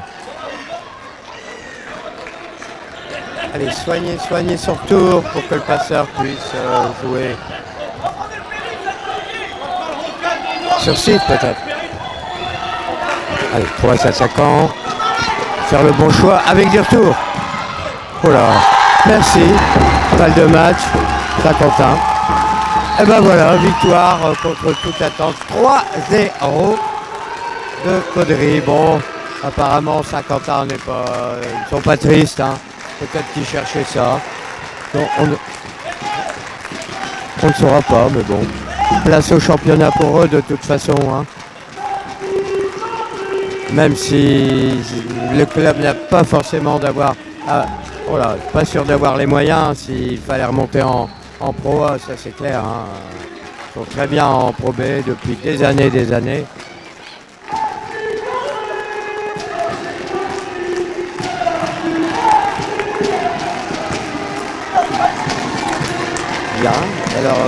Allez, soignez son retour pour que le passeur puisse jouer. Sur site peut-être. Allez, 3 attaquants. Faire le bon choix avec du retour. Oh là, merci. Balle de match, Saint-Quentin. Et ben voilà, victoire contre toute attente. 3-0 de Caudry. Bon, apparemment Saint-Quentin ils sont pas tristes. Hein. Peut-être qu'ils cherchaient ça. Donc, on ne saura pas, mais bon. Place au championnat pour eux de toute façon. Hein. Même si le club n'a pas forcément d'avoir... pas sûr d'avoir les moyens s'il fallait remonter en Pro A, ça c'est clair. Hein. Ils sont très bien en Pro B depuis des années. Bien, alors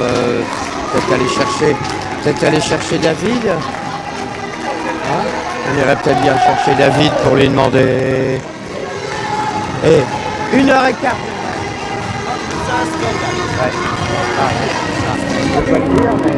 peut-être aller chercher David. Hein, on irait peut-être bien chercher David pour lui demander. Et 1h15. Ouais. Je peux pas le dire, mais...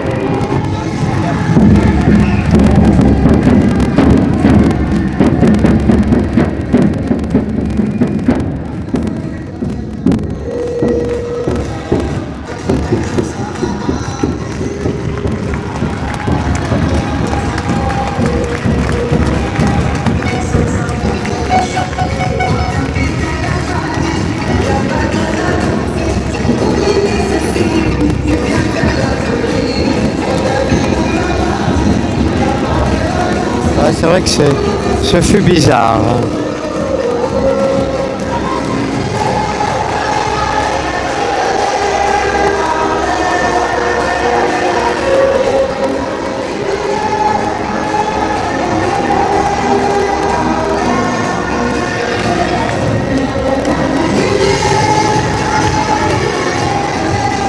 C'est vrai que ce fut bizarre.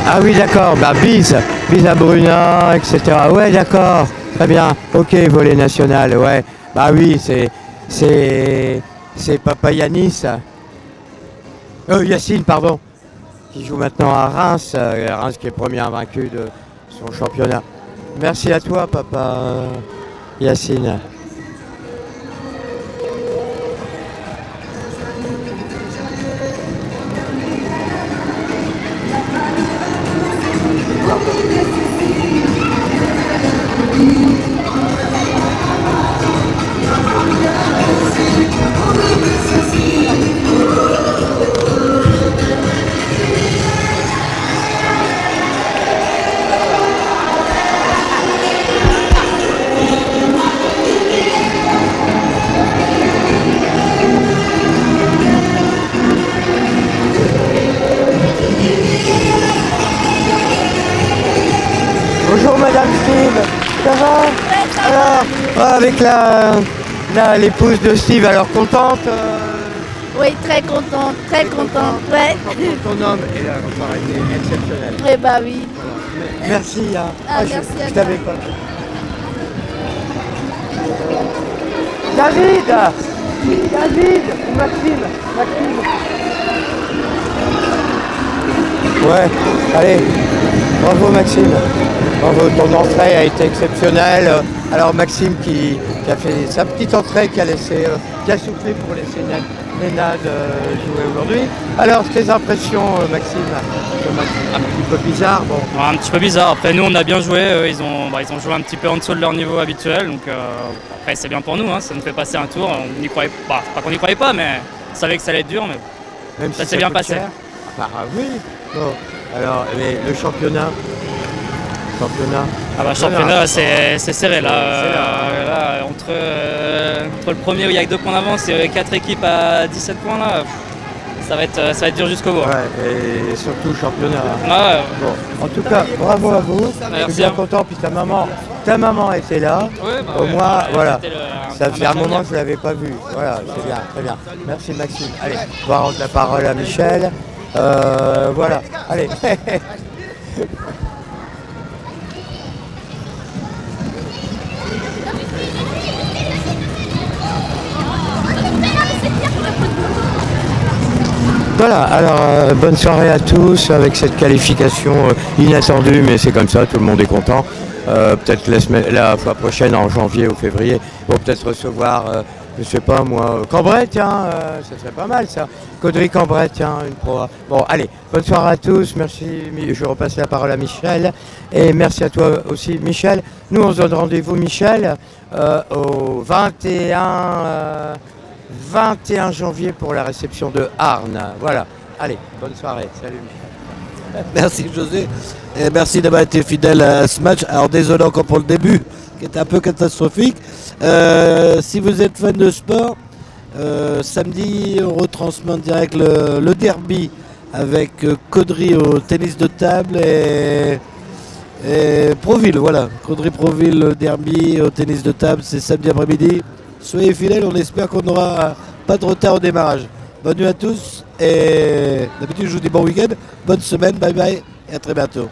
Ah oui, d'accord, bah bise à Bruna, etc. Ouais, d'accord, très bien. Ok, volley national, ouais. Bah oui, c'est Papa Yanis. Yacine, pardon. Qui joue maintenant à Reims. Reims qui est premier invaincu de son championnat. Merci à toi, Papa Yacine. Bonjour Madame Steve, ça va? Alors, avec l'épouse de Steve, alors contente? Oui, très contente, ouais. Ton homme est là, enfin, il est exceptionnel. Eh bah oui. Voilà. Merci. Hein. Merci à je toi. t'avais pas. David ou Maxime? Ouais, allez, bravo Maxime. Bravo, ton entrée a été exceptionnelle. Alors Maxime qui a fait sa petite entrée, qui a soufflé pour laisser Ménade jouer aujourd'hui. Alors, tes impressions, Maxime? Ce match un petit peu bizarre, bon. Ouais, un petit peu bizarre. Après, nous, on a bien joué. Eux, ils ont joué un petit peu en dessous de leur niveau habituel. Donc, après, c'est bien pour nous. Hein, ça nous fait passer un tour. On n'y croyait pas. Pas qu'on n'y croyait pas, mais on savait que ça allait être dur. Mais Même ça si s'est bien coûte passé. cher. Bah oui. Bon. Alors, mais le championnat. Ah bah, championnat, c'est serré là. C'est Là, entre le premier où il y a que 2 points d'avance et 4 équipes à 17 points là, ça va être dur jusqu'au bout. Ouais, et surtout le championnat. Ouais, Bon, en tout cas, bravo à vous. Je Merci suis bien à vous. content. Puis ta maman était là. ouais, bah Au ouais, moins, ouais, voilà. c'était Ça fait un match moment à que je ne l'avais pas vu. Voilà, c'est bien, très bien. Merci Maxime. Allez, on va rendre la parole à Michel. Voilà, allez. Voilà, alors bonne soirée à tous avec cette qualification inattendue, mais c'est comme ça, tout le monde est content. Peut-être la fois prochaine, en janvier ou février, ils vont peut-être recevoir, je sais pas moi, Cambrai, tiens, ça serait pas mal ça. Caudry-Cambrai, tiens, une pro. Bon, allez, bonne soirée à tous, merci, je repasse la parole à Michel, et merci à toi aussi Michel. Nous on se donne rendez-vous Michel, au 21 janvier pour la réception de Arnes. Voilà. Allez, bonne soirée. Salut Michel. Merci José, et merci d'avoir été fidèle à ce match. Alors désolé encore pour le début, qui était un peu catastrophique. Si vous êtes fan de sport, samedi on retransmet en direct le derby avec Caudry au tennis de table et Proville, voilà. Caudry-Proville, le derby au tennis de table, c'est samedi après-midi. Soyez fidèles, on espère qu'on n'aura pas de retard au démarrage. Bonne nuit à tous et d'habitude je vous dis bon week-end, bonne semaine, bye bye et à très bientôt.